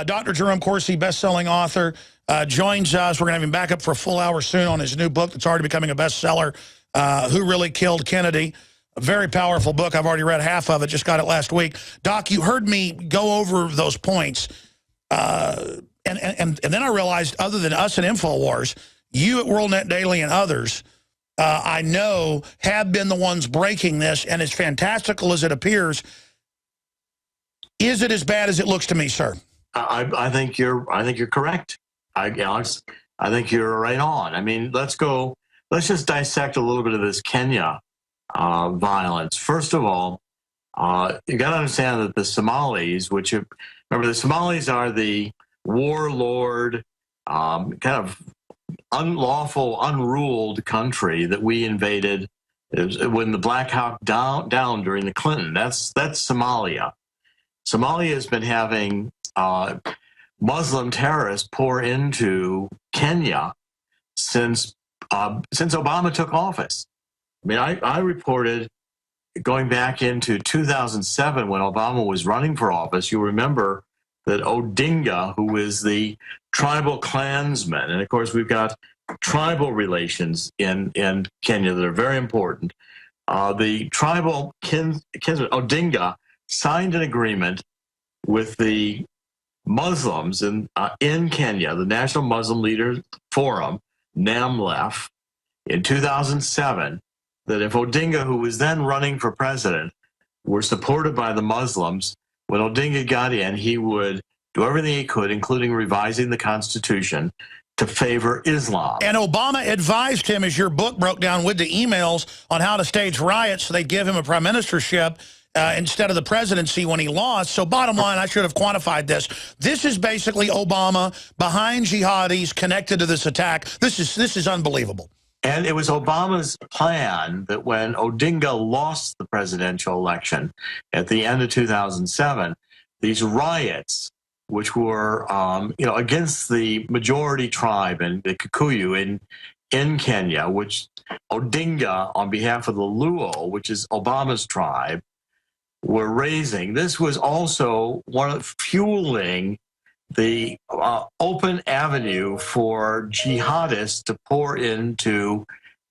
Dr. Jerome Corsi, best-selling author, joins us. We're going to have him back up for a full hour soon on his new book that's already becoming a bestseller, Who Really Killed Kennedy. A very powerful book. I've already read half of it, just got it last week. Doc, you heard me go over those points, and then I realized, other than us and InfoWars, you at WorldNet Daily and others, I know, have been the ones breaking this, and as fantastical as it appears, is it as bad as it looks to me, sir? I think you're correct, Alex. I think you're right on. I mean, let's just dissect a little bit of this Kenya violence. First of all, you got to understand that the Somalis, remember the Somalis are the warlord, kind of unlawful, unruled country that we invaded when the Black Hawk down during the Clinton. That's Somalia. Somalia has been having Muslim terrorists pour into Kenya since Obama took office. I mean, I reported going back into 2007 when Obama was running for office. You remember that Odinga, who is the tribal clansman, and of course we've got tribal relations in Kenya that are very important. The tribal kinsman, Odinga, signed an agreement with the Muslims in Kenya, the National Muslim Leaders Forum, NAMLEF, in 2007, that if Odinga, who was then running for president, were supported by the Muslims, when Odinga got in, he would do everything he could, including revising the Constitution, to favor Islam. And Obama advised him, as your book broke down with the emails, on how to stage riots so they'd give him a prime ministership instead of the presidency when he lost. So bottom line, I should have quantified this. This is basically Obama behind jihadis connected to this attack. This is unbelievable. And it was Obama's plan that when Odinga lost the presidential election at the end of 2007, these riots, which were against the majority tribe and the Kikuyu in Kenya, which Odinga, on behalf of the Luo, which is Obama's tribe, were raising. This was also fueling the open avenue for jihadists to pour into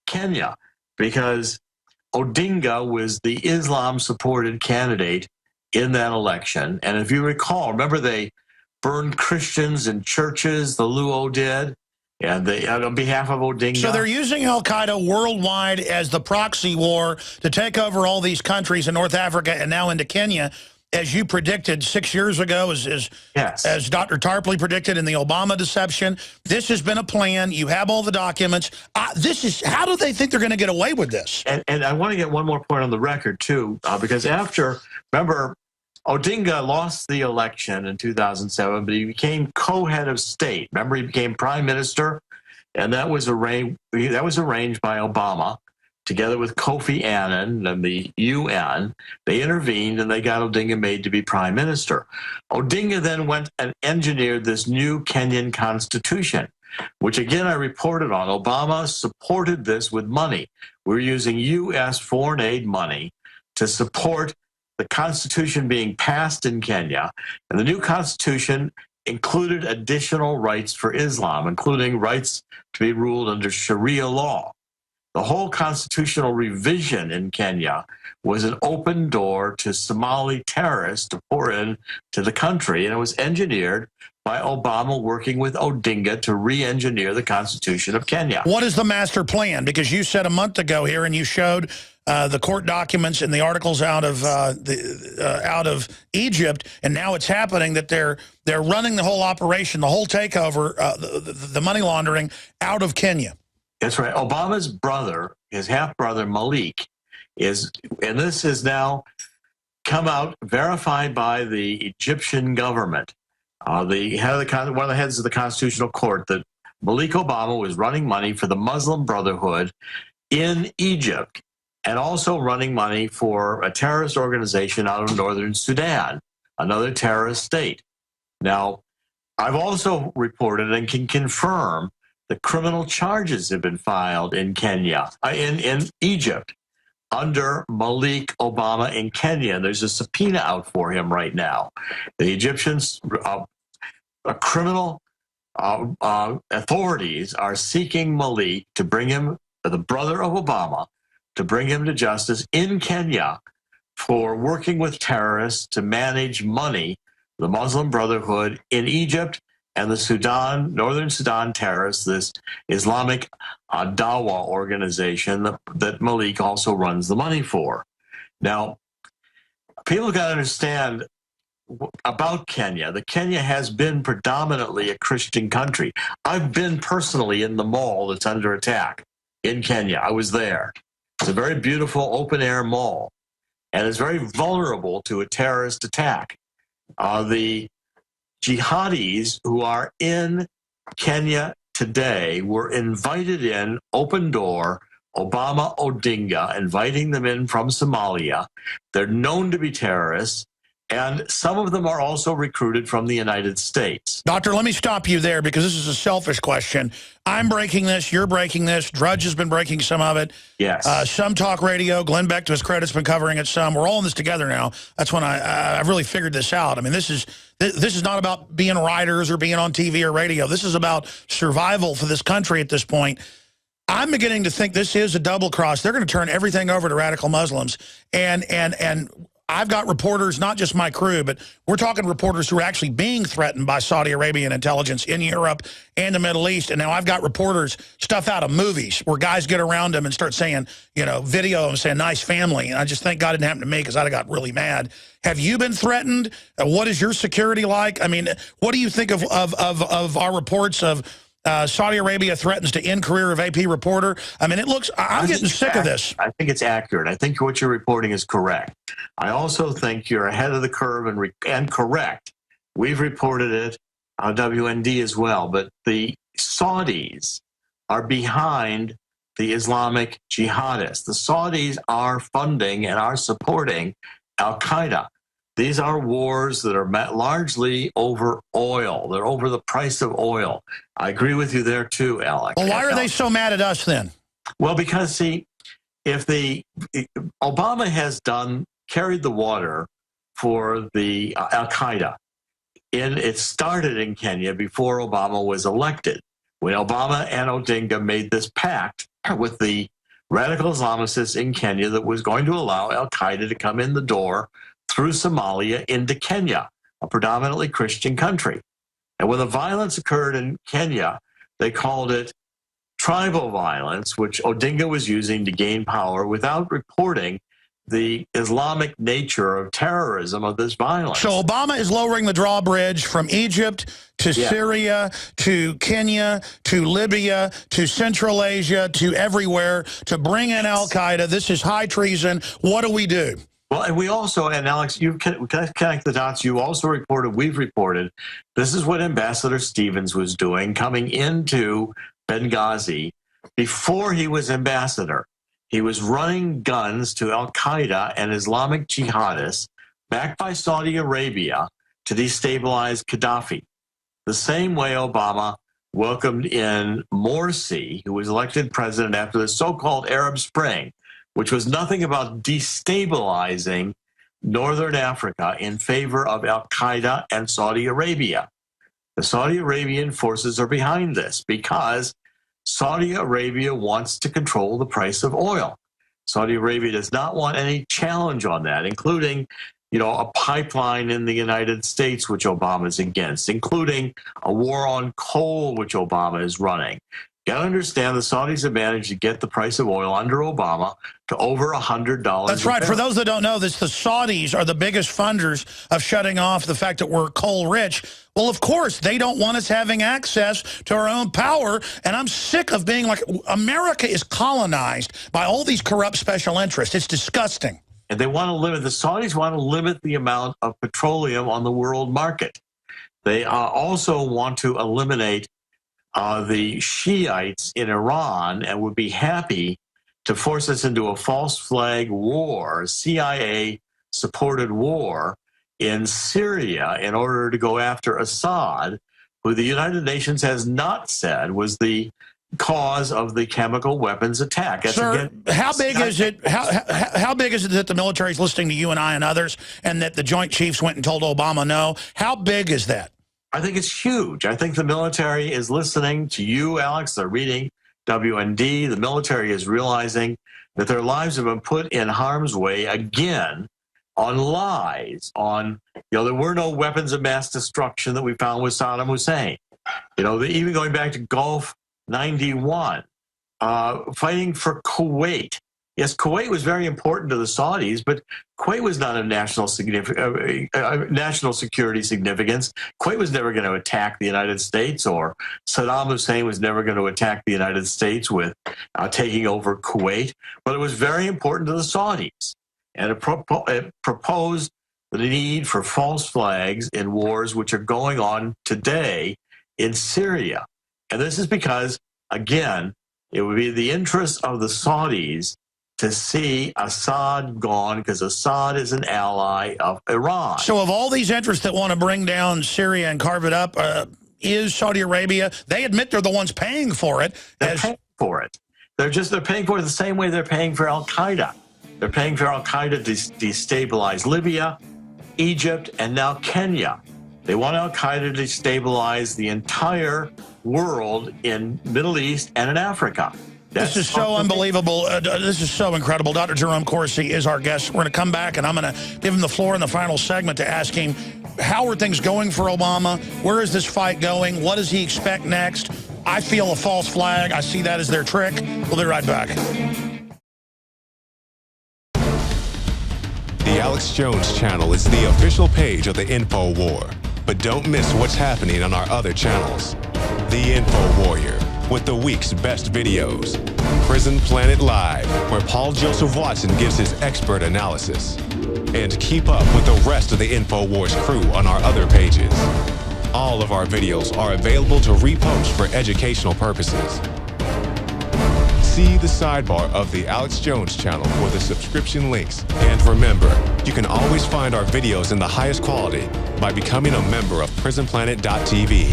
Kenya, because Odinga was the Islam-supported candidate in that election. And if you recall, remember they burned Christians in churches, the Luo did, and they, on behalf of Odinga. So they're using Al-Qaeda worldwide as the proxy war to take over all these countries in North Africa and now into Kenya, as you predicted 6 years ago, as Dr. Tarpley predicted in the Obama deception. This has been a plan. You have all the documents. How do they think they're going to get away with this? And I want to get one more point on the record, too, because remember, Odinga lost the election in 2007, but he became co-head of state. Remember, he became prime minister, and that was arranged by Obama, together with Kofi Annan and the UN. They intervened, and they got Odinga made to be prime minister. Odinga then went and engineered this new Kenyan constitution, which, again, I reported on. Obama supported this with money. We're using U.S. foreign aid money to support the constitution being passed in Kenya. And the new constitution included additional rights for Islam, including rights to be ruled under Sharia law. The whole constitutional revision in Kenya was an open door to Somali terrorists to pour in to the country, and it was engineered by Obama working with Odinga to re-engineer the Constitution of Kenya. What is the master plan? Because you said a month ago here, and you showed the court documents and the articles out of Egypt, and now it's happening that they're running the whole operation, the whole takeover, the money laundering out of Kenya. That's right. Obama's brother, his half-brother Malik, and this has now come out, verified by the Egyptian government. One of the heads of the Constitutional Court, that Malik Obama was running money for the Muslim Brotherhood in Egypt, and also running money for a terrorist organization out of northern Sudan, another terrorist state. Now, I've also reported and can confirm that criminal charges have been filed in Kenya, in Egypt, under Malik Obama in Kenya. There's a subpoena out for him right now. The Egyptians criminal authorities are seeking Malik to bring him, the brother of Obama, to bring him to justice in Kenya for working with terrorists to manage money, the Muslim Brotherhood in Egypt, and the Sudan, Northern Sudan terrorists, this Islamic Dawa organization that Malik also runs the money for. Now, people got to understand about Kenya. The Kenya has been predominantly a Christian country. I've been personally in the mall that's under attack in Kenya. I was there. It's a very beautiful open-air mall, and it's very vulnerable to a terrorist attack. The jihadis who are in Kenya today were invited in, open door, Obama Odinga, inviting them in from Somalia. They're known to be terrorists, and some of them are also recruited from the United States. Doctor, let me stop you there because this is a selfish question. I'm breaking this, you're breaking this, Drudge has been breaking some of it. Yes. Some talk radio, Glenn Beck to his credit's been covering it some. We're all in this together now. That's when I really figured this out. I mean, this is not about being writers or being on TV or radio. This is about survival for this country at this point. I'm beginning to think this is a double cross. They're going to turn everything over to radical Muslims. And I've got reporters, not just my crew, but we're talking reporters who are actually being threatened by Saudi Arabian intelligence in Europe and the Middle East. And now I've got reporters, stuff out of movies, where guys get around them and start saying, you know, video and saying, nice family. And I just thank God it didn't happen to me because I'd have got really mad. Have you been threatened? What is your security like? I mean, what do you think of our reports of Saudi Arabia threatens to end career of AP reporter? I mean, it looks, I'm getting sick of this. I think it's accurate. I think what you're reporting is correct. I also think you're ahead of the curve and correct. We've reported it on WND as well, but the Saudis are behind the Islamic jihadists. The Saudis are funding and are supporting Al-Qaeda. These are wars that are largely over oil. They're over the price of oil. I agree with you there too, Alec. Well, why are they so mad at us then? Well, because, see, if Obama has carried the water for the Al-Qaeda, it started in Kenya before Obama was elected. When Obama and Odinga made this pact with the radical Islamicists in Kenya that was going to allow Al-Qaeda to come in the door through Somalia into Kenya, a predominantly Christian country. And when the violence occurred in Kenya, they called it tribal violence, which Odinga was using to gain power without reporting the Islamic nature of terrorism of this violence. So Obama is lowering the drawbridge from Egypt to Syria to Kenya to Libya to Central Asia to everywhere to bring in Al-Qaeda. This is high treason. What do we do? Well, and we also, and Alex, you connect the dots. You also reported, we've reported, this is what Ambassador Stevens was doing coming into Benghazi before he was ambassador. He was running guns to Al-Qaeda and Islamic jihadists backed by Saudi Arabia to destabilize Gaddafi. The same way Obama welcomed in Morsi, who was elected president after the so-called Arab Spring, which was nothing about destabilizing Northern Africa in favor of Al-Qaeda and Saudi Arabia. The Saudi Arabian forces are behind this because Saudi Arabia wants to control the price of oil. Saudi Arabia does not want any challenge on that, including, you know, a pipeline in the United States, which Obama is against, including a war on coal, which Obama is running. You got to understand the Saudis have managed to get the price of oil under Obama to over $100. That's right. For those that don't know this, the Saudis are the biggest funders of shutting off the fact that we're coal rich. Well, of course, they don't want us having access to our own power. And I'm sick of being like, America is colonized by all these corrupt special interests. It's disgusting. And they want to limit, the Saudis want to limit the amount of petroleum on the world market. They also want to eliminate the Shiites in Iran and would be happy to force us into a false flag war, CIA-supported war in Syria in order to go after Assad, who the United Nations has not said was the cause of the chemical weapons attack. That's Sir, how big is it? How big is it that the military is listening to you and I and others, and that the Joint Chiefs went and told Obama no? How big is that? I think it's huge. I think the military is listening to you, Alex. They're reading WND. The military is realizing that their lives have been put in harm's way again on lies, on, there were no weapons of mass destruction that we found with Saddam Hussein. Even going back to Gulf 91, fighting for Kuwait. Yes, Kuwait was very important to the Saudis, but Kuwait was not of national security significance. Kuwait was never going to attack the United States, or Saddam Hussein was never going to attack the United States with taking over Kuwait. But it was very important to the Saudis, and it proposed the need for false flags in wars which are going on today in Syria. And this is because, again, it would be the interest of the Saudis to see Assad gone, because Assad is an ally of Iran. So of all these interests that want to bring down Syria and carve it up, is Saudi Arabia, they admit they're the ones paying for it. They're paying for it. They're paying for it the same way they're paying for Al-Qaeda. They're paying for Al-Qaeda to destabilize Libya, Egypt, and now Kenya. They want Al-Qaeda to destabilize the entire world in Middle East and in Africa. This is so unbelievable. This is so incredible. Dr. Jerome Corsi is our guest. We're going to come back, and I'm going to give him the floor in the final segment to ask him, how are things going for Obama? Where is this fight going? What does he expect next? I feel a false flag. I see that as their trick. We'll be right back. The Alex Jones channel is the official page of the InfoWar. But don't miss what's happening on our other channels. The Info Warrior, with the week's best videos. Prison Planet Live, where Paul Joseph Watson gives his expert analysis. And keep up with the rest of the InfoWars crew on our other pages. All of our videos are available to repost for educational purposes. See the sidebar of the Alex Jones channel for the subscription links. And remember, you can always find our videos in the highest quality by becoming a member of PrisonPlanet.tv.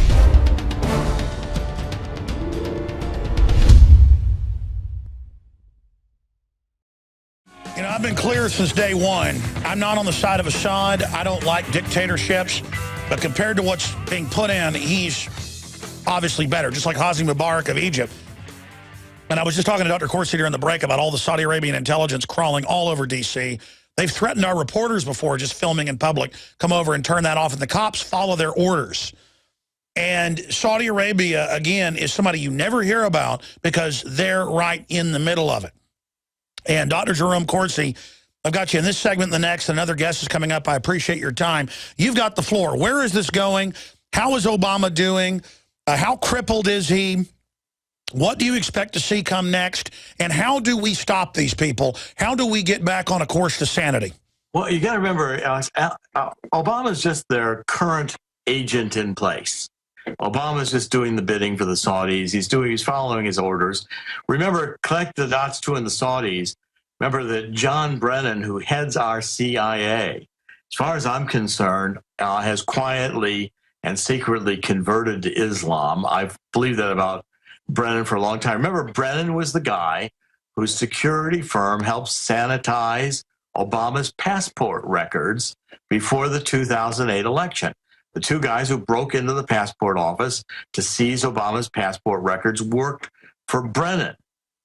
I've been clear since day one. I'm not on the side of Assad. I don't like dictatorships. But compared to what's being put in, he's obviously better, just like Hosni Mubarak of Egypt. And I was just talking to Dr. Corsi during the break about all the Saudi Arabian intelligence crawling all over D.C. They've threatened our reporters before, just filming in public, come over and turn that off, and the cops follow their orders. And Saudi Arabia, again, is somebody you never hear about because they're right in the middle of it. And Dr. Jerome Corsi, I've got you in this segment, the next. Another guest is coming up. I appreciate your time. You've got the floor. Where is this going? How is Obama doing? How crippled is he? What do you expect to see come next? And how do we stop these people? How do we get back on a course to sanity? Well, you got to remember, Alex, Obama's just their current agent in place. Obama's just doing the bidding for the Saudis. He's following his orders. Remember, connect the dots too in the Saudis. Remember that John Brennan, who heads our CIA, as far as I'm concerned, has quietly and secretly converted to Islam. I've believed that about Brennan for a long time. Remember, Brennan was the guy whose security firm helped sanitize Obama's passport records before the 2008 election. The two guys who broke into the passport office to seize Obama's passport records worked for Brennan,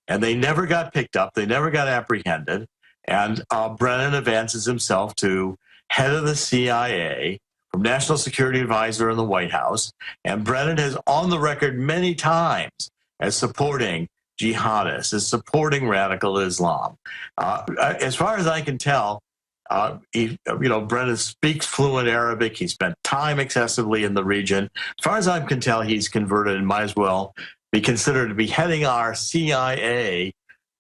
and they never got picked up. They never got apprehended. And Brennan advances himself to head of the CIA, from National Security Advisor in the White House. And Brennan has on the record many times as supporting jihadists, as supporting radical Islam. As far as I can tell, Brennan speaks fluent Arabic. He spent time excessively in the region. As far as I can tell, he's converted and might as well be considered to be heading our CIA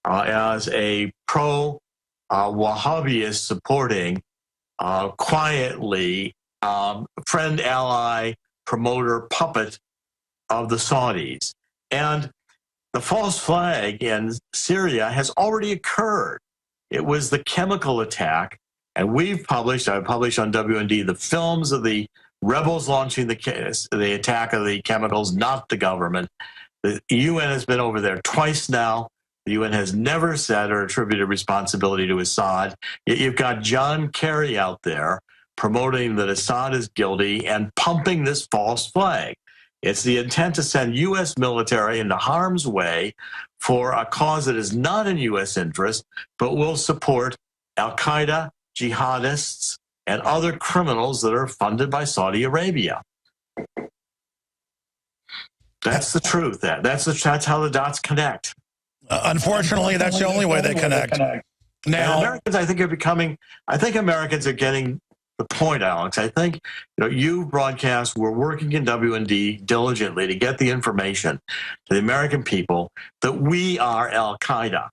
as a pro-Wahhabist supporting, quietly, friend, ally, promoter, puppet of the Saudis. And the false flag in Syria has already occurred. It was the chemical attack. And I published on WND the films of the rebels launching the attack of the chemicals, not the government. The UN has been over there twice now. The UN has never said or attributed responsibility to Assad. Yet you've got John Kerry out there promoting that Assad is guilty and pumping this false flag. It's the intent to send U.S. military into harm's way for a cause that is not in U.S. interest, but will support al-Qaeda, jihadists, and other criminals that are funded by Saudi Arabia. That's the truth. That's how the dots connect. Unfortunately, that's the only way they connect. Now, and Americans, I think Americans are getting the point, Alex. I think you broadcast, we're working in W&D diligently to get the information to the American people that we are al-Qaeda.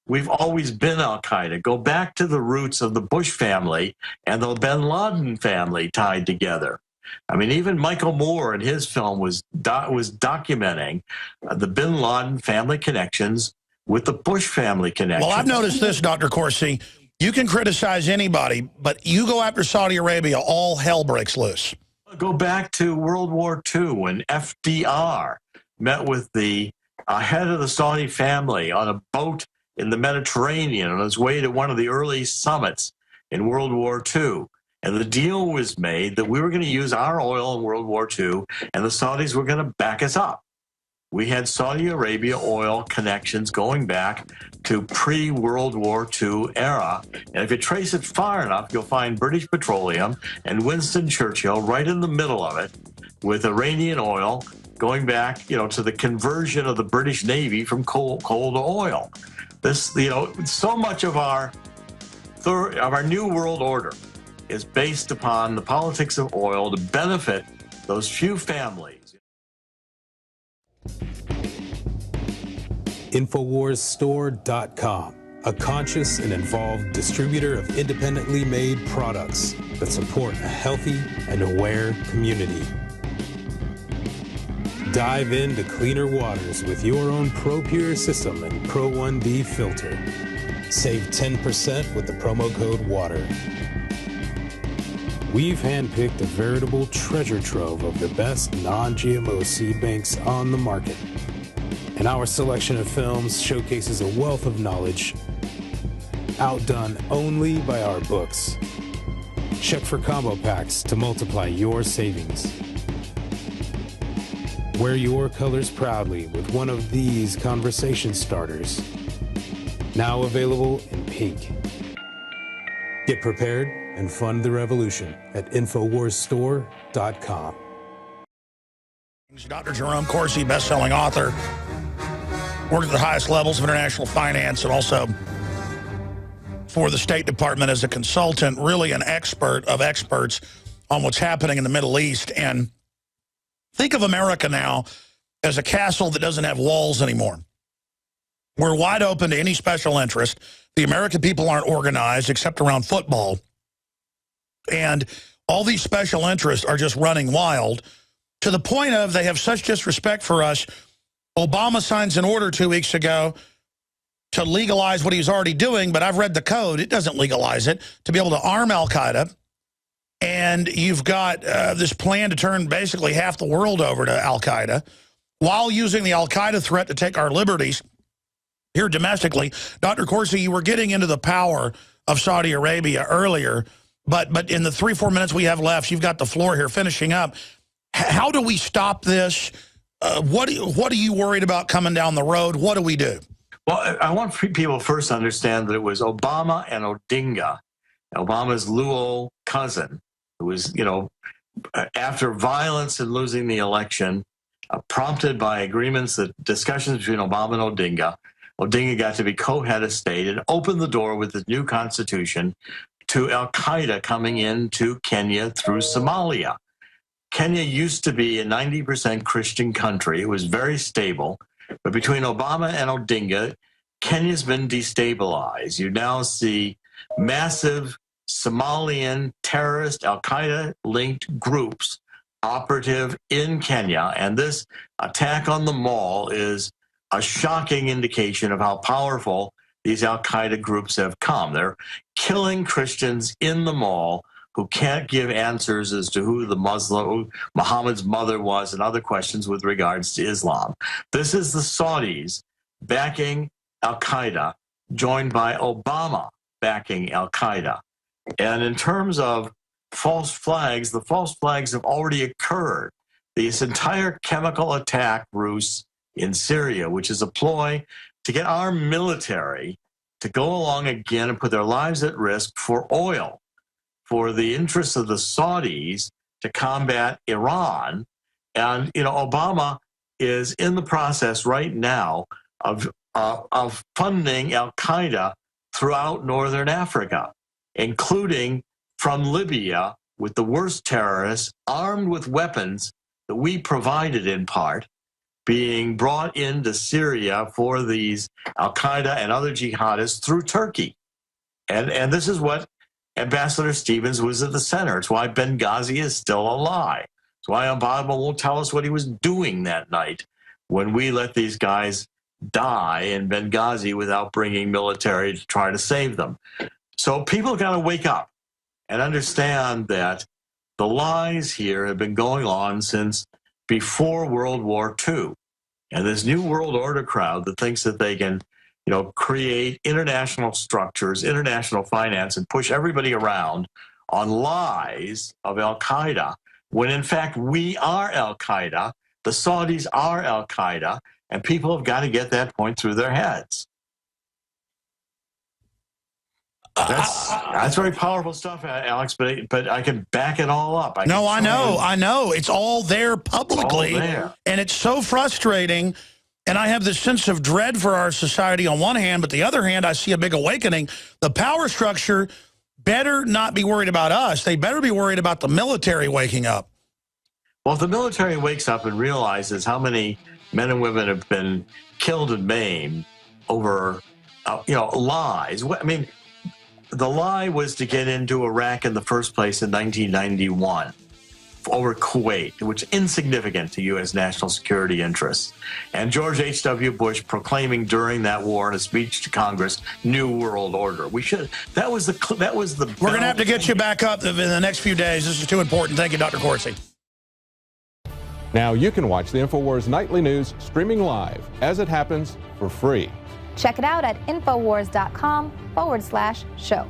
We've always been al-Qaeda. Go back to the roots of the Bush family and the bin Laden family tied together. I mean, even Michael Moore in his film was documenting the bin Laden family connections with the Bush family connections. Well, I've noticed this, Dr. Corsi. You can criticize anybody, but you go after Saudi Arabia, all hell breaks loose. Go back to World War II when FDR met with the head of the Saudi family on a boat in the Mediterranean on his way to one of the early summits in World War II. And the deal was made that we were going to use our oil in World War II, and the Saudis were going to back us up. We had Saudi Arabia oil connections going back to pre-World War II era. And if you trace it far enough, you'll find British Petroleum and Winston Churchill right in the middle of it with Iranian oil going back, to the conversion of the British Navy from coal to oil. This, so much of our new world order is based upon the politics of oil to benefit those few families. InfoWarsStore.com, a conscious and involved distributor of independently made products that support a healthy and aware community. Dive into cleaner waters with your own ProPure system and Pro 1D filter. Save 10% with the promo code WATER. We've handpicked a veritable treasure trove of the best non-GMO seed banks on the market. And our selection of films showcases a wealth of knowledge outdone only by our books. Check for combo packs to multiply your savings. Wear your colors proudly with one of these conversation starters. Now available in pink. Get prepared and fund the revolution at InfoWarsStore.com. Dr. Jerome Corsi, best-selling author, worked at the highest levels of international finance and also for the State Department as a consultant, really an expert of experts on what's happening in the Middle East. And think of America now as a castle that doesn't have walls anymore. We're wide open to any special interest. The American people aren't organized except around football. And all these special interests are just running wild to the point of they have such disrespect for us. Obama signs an order 2 weeks ago to legalize what he's already doing, but I've read the code. It doesn't legalize it, to be able to arm al-Qaeda. And you've got this plan to turn basically half the world over to al-Qaeda while using the al-Qaeda threat to take our liberties here domestically. Dr. Corsi, you were getting into the power of Saudi Arabia earlier, but in the 3-4 minutes we have left, you've got the floor here finishing up. How do we stop this? What are you worried about coming down the road? What do we do? Well, I want people first to understand that it was Obama and Odinga, Obama's Luo cousin, who was, after violence and losing the election, prompted by agreements, that discussions between Obama and Odinga got to be co-head of state and opened the door with the new constitution to al-Qaeda coming into Kenya through Somalia. Kenya used to be a 90% Christian country. It was very stable. But between Obama and Odinga, Kenya's been destabilized. You now see massive Somalian terrorist al-Qaeda-linked groups operative in Kenya. And this attack on the mall is a shocking indication of how powerful these al-Qaeda groups have come. They're killing Christians in the mall who can't give answers as to who Muhammad's mother was, and other questions with regards to Islam. This is the Saudis backing al-Qaeda, joined by Obama backing al-Qaeda. And in terms of false flags, the false flags have already occurred. This entire chemical attack ruse in Syria, which is a ploy to get our military to go along again and put their lives at risk for oil, for the interests of the Saudis to combat Iran. And, Obama is in the process right now of funding al-Qaeda throughout northern Africa, including from Libya, with the worst terrorists armed with weapons that we provided in part, being brought into Syria for these al-Qaeda and other jihadists through Turkey. And this is what Ambassador Stevens was at the center. It's why Benghazi is still alive. It's why Obama won't tell us what he was doing that night when we let these guys die in Benghazi without bringing military to try to save them. So people got to wake up and understand that the lies here have been going on since before World War II. And this new world order crowd that thinks that they can, create international structures, international finance, and push everybody around on lies of al-Qaeda, when in fact we are al-Qaeda, the Saudis are al-Qaeda, and people have got to get that point through their heads. That's very powerful stuff, Alex, but I can back it all up. I know. It's all there publicly. All there. And it's so frustrating. And I have this sense of dread for our society on one hand, but the other hand, I see a big awakening. The power structure better not be worried about us. They better be worried about the military waking up. Well, if the military wakes up and realizes how many men and women have been killed and maimed over, lies. I mean, the lie was to get into Iraq in the first place in 1991 over Kuwait, which is insignificant to U.S. national security interests. And George H.W. Bush proclaiming during that war in a speech to Congress, New World Order. That was the. We're going to have to get you back up in the next few days. This is too important. Thank you, Dr. Corsi. Now you can watch the InfoWars Nightly News streaming live as it happens for free. Check it out at InfoWars.com/show.